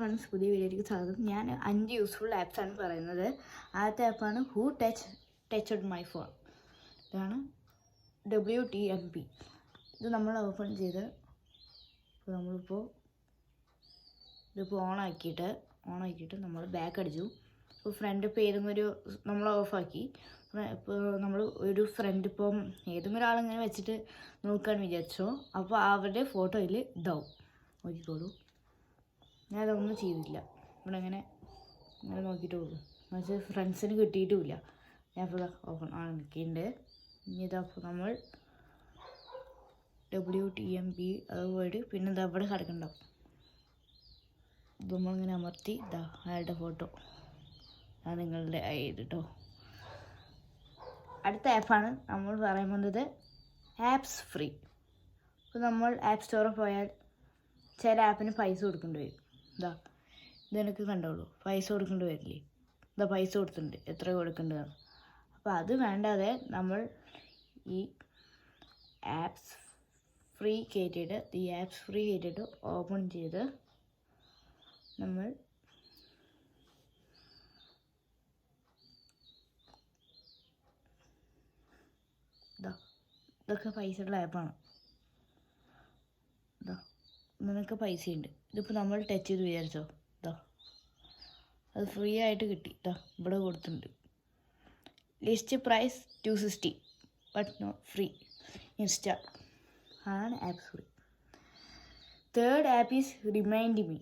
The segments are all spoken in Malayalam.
ഫ്രണ്ട്സ്, പുതിയ വീഡിയോയിലേക്ക് സ്വാഗതം. ഞാൻ 5 യൂസ്ഫുൾ ആപ്സാണ് പറയുന്നത്. ആദ്യത്തെ ആപ്പാണ് ഹൂ ടച്ച്ഡ് മൈ ഫോൺ. ഇതാണ് WTMP. ഇത് നമ്മൾ ഓപ്പൺ ചെയ്ത് നമ്മളിപ്പോൾ ഇതിപ്പോൾ ഓണാക്കിയിട്ട് നമ്മൾ ബാക്ക് അടിച്ചു. ഇപ്പോൾ ഫ്രണ്ട് ഇപ്പോൾ ഏതെങ്കിലും ഒരു നമ്മൾ ഓഫാക്കി. ഇപ്പോൾ നമ്മൾ ഒരു ഫ്രണ്ട് ഇപ്പം ഏതെങ്കിലും ഒരാളിങ്ങനെ വെച്ചിട്ട് നോക്കുകയാണെന്ന് വിചാരിച്ചോ, അപ്പോൾ അവരുടെ ഫോട്ടോയിൽ ഇതാവും. നോക്കിക്കോളൂ, ഞാനതൊന്നും ചെയ്തില്ല. ഇവിടെ ഇങ്ങനെ നോക്കിയിട്ട് പോകും. എന്നുവെച്ചാൽ ഫ്രണ്ട്സിന് കിട്ടിയിട്ടുമില്ല. ഞാൻ ഇപ്പോൾ ഓപ്പൺ ആക്കിയിട്ടുണ്ട്. ഇനി ഇതപ്പോൾ നമ്മൾ WTMP അത് പോയിട്ട് പിന്നെ ഇതാ ഇവിടെ കിടക്കുന്നുണ്ടാവും. ഇത് നമ്മളിങ്ങനെ അമർത്തി ഇതാ അയാളുടെ ഫോട്ടോ അത് നിങ്ങളുടെ കേട്ടോ. അടുത്ത ആപ്പാണ് നമ്മൾ പറയാൻ പോകുന്നത് ആപ്സ് ഫ്രീ. ഇപ്പോൾ നമ്മൾ ആപ്പ് സ്റ്റോറിൽ പോയാൽ ചില ആപ്പിന് പൈസ കൊടുക്കേണ്ടി വരും. ഇതെനിക്ക് കണ്ടോളൂ, പൈസ കൊടുക്കേണ്ടി വരില്ലേ? പൈസ കൊടുത്തിട്ടുണ്ട്, എത്ര കൊടുക്കേണ്ടതാണ്. അപ്പോൾ അത് വേണ്ടാതെ നമ്മൾ ഈ ആപ്സ് ഫ്രീ കയറ്റിയിട്ട് ഓപ്പൺ ചെയ്ത് നമ്മൾ ഇതൊക്കെ പൈസയുള്ള ആപ്പാണ്. നിനക്ക് പൈസയുണ്ട്. ഇതിപ്പോൾ നമ്മൾ ടച്ച് ചെയ്ത് വിചാരിച്ചോ, അത് ഫ്രീ ആയിട്ട് കിട്ടി. ഇവിടെ കൊടുത്തിട്ടുണ്ട്. List price 260 but not free install ആണ് app free. Third app is remind me.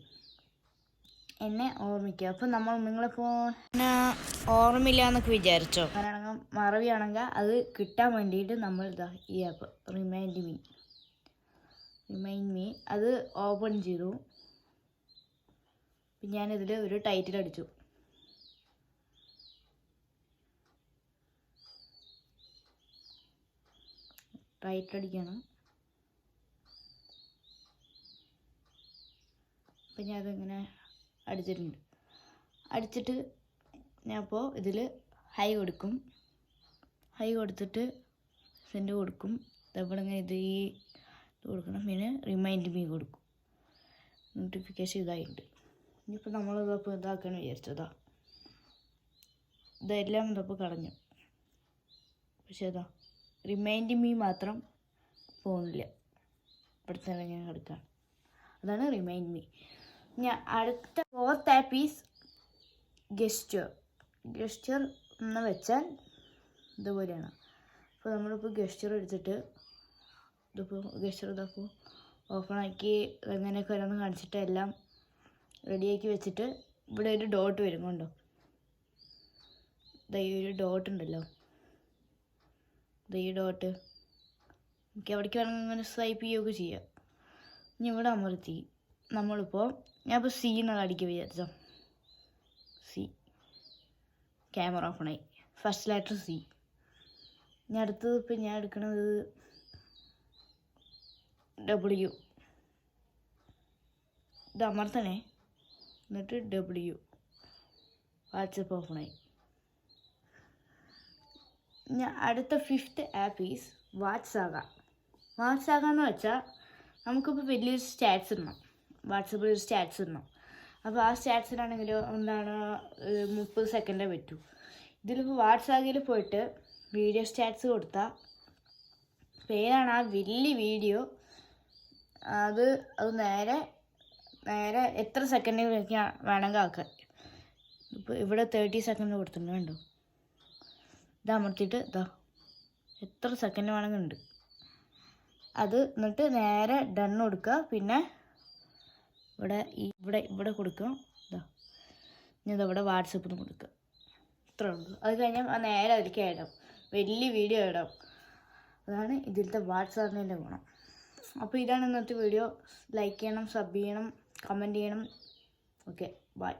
എന്നെ ഓർമ്മിക്കുക. അപ്പോൾ നിങ്ങളിപ്പോൾ എന്നെ ഓർമ്മയില്ല എന്നൊക്കെ വിചാരിച്ചോ, അങ്ങനെയാണെങ്കിൽ മറവിയാണെങ്കിൽ അത് കിട്ടാൻ വേണ്ടിയിട്ട് നമ്മൾ ഈ ആപ്പ് റിമൈൻഡ് മീ അത് ഓപ്പൺ ചെയ്തു. ഞാനിതിൽ ഒരു ടൈറ്റിൽ അടിച്ചു. ടൈറ്റിൽ അടിക്കണം. അപ്പം ഞാനതിങ്ങനെ അടിച്ചിട്ട് ഞാൻ ഇപ്പോൾ ഇതിൽ ഹൈ കൊടുത്തിട്ട് സെൻഡ് കൊടുക്കും. ഇവിടെ ഇങ്ങനെ ഇത് കൊടുക്കണം. പിന്നെ റിമൈൻഡ് മീ കൊടുക്കും. നോട്ടിഫിക്കേഷൻ ഇതായിട്ടുണ്ട്. ഇനിയിപ്പോൾ നമ്മളിതപ്പോൾ ഇതാക്കാന്ന് വിചാരിച്ചതാ. ഇതെല്ലാം ഇതപ്പോൾ കളഞ്ഞു. പക്ഷേ റിമൈൻഡ് മീ മാത്രം പോകുന്നില്ല. ഇവിടുത്തെ ഇങ്ങനെ കിടക്കാം. അതാണ് റിമൈൻഡ് മീ. ഞാൻ അടുത്ത ഫോർത്ത് ആപ്പ് ഈസ് ഗെസ്റ്റർ എന്ന് വെച്ചാൽ ഇതുപോലെയാണ്. അപ്പോൾ നമ്മളിപ്പോൾ ഗെസ്റ്റർ എടുത്തിട്ട് ഇതപ്പോൾ ഓപ്പൺ ആക്കി എങ്ങനെയൊക്കെ വരാമെന്ന് കാണിച്ചിട്ട് എല്ലാം റെഡിയാക്കി വെച്ചിട്ട് ഇവിടെ ഒരു ഡോട്ട് വരും. കണ്ടോ, ഈ ഒരു ഡോട്ട് ഉണ്ടല്ലോ, ഈ ഡോട്ട് എനിക്ക് എവിടേക്ക് വേണമെങ്കിൽ ഇങ്ങനെ സ്വൈപ്പ് ചെയ്യുകയൊക്കെ ചെയ്യാം. ഇനി ഇവിടെ അമർത്തി ഞാനിപ്പോൾ സി എന്നാണ് അടിക്കുക വിചാരിച്ചോ. സി ക്യാമറ ഓപ്പണായി. First letter C. ഇനി അടുത്തത് ഇപ്പം ഞാൻ എടുക്കണത് W. ഇത് അമർത്തണേ, എന്നിട്ട് W. വാട്സപ്പ് ഓപ്പണായി. ഞാൻ അടുത്ത ഫിഫ്ത്ത് ആപ്പ് ഈസ് വാട്സാഗ എന്ന് വെച്ചാൽ നമുക്കിപ്പോൾ വലിയൊരു സ്റ്റാറ്റ്സ് ഇടണം. വാട്സപ്പിൽ ഒരു സ്റ്റാറ്റ്സ് ഇടണം. അപ്പോൾ ആ സ്റ്റാറ്റ്സിനാണെങ്കിലോ 30 സെക്കൻഡേ പറ്റൂ. ഇതിലിപ്പോൾ വാട്സാഗിൽ പോയിട്ട് വീഡിയോ സ്റ്റാറ്റ്സ് കൊടുത്താൽ പേരാണ് ആ വലിയ വീഡിയോ, അത് നേരെ എത്ര സെക്കൻഡിൽ വേണമെങ്കിൽ ആക്കാൻ. ഇപ്പോൾ ഇവിടെ 30 സെക്കൻഡ് കൊടുത്തിട്ടുണ്ട്. കണ്ടോ, ഇത് അമർത്തിയിട്ട് എത്ര സെക്കൻഡ് വേണമെങ്കിൽ ഉണ്ട് അത്. എന്നിട്ട് നേരെ ഡൺ കൊടുക്കുക. പിന്നെ ഇവിടെ കൊടുക്കുക. ഇനി ഇവിടെ വാട്സപ്പിൽ നിന്ന് കൊടുക്കുക. ഇത്ര ഉള്ളൂ. അത് കഴിഞ്ഞാൽ നേരെ അതിലേക്ക് ഇടാം, വലിയ വീഡിയോ ഇടാം. അതാണ് ഇതിലത്തെ വാട്സാപ്പിൻ്റെ ഗുണം. അപ്പോൾ ഇതാണ് ഇന്നത്തെ വീഡിയോ. ലൈക്ക് ചെയ്യണം, സബ് ചെയ്യണം, കമൻറ്റ് ചെയ്യണം. Okay, by.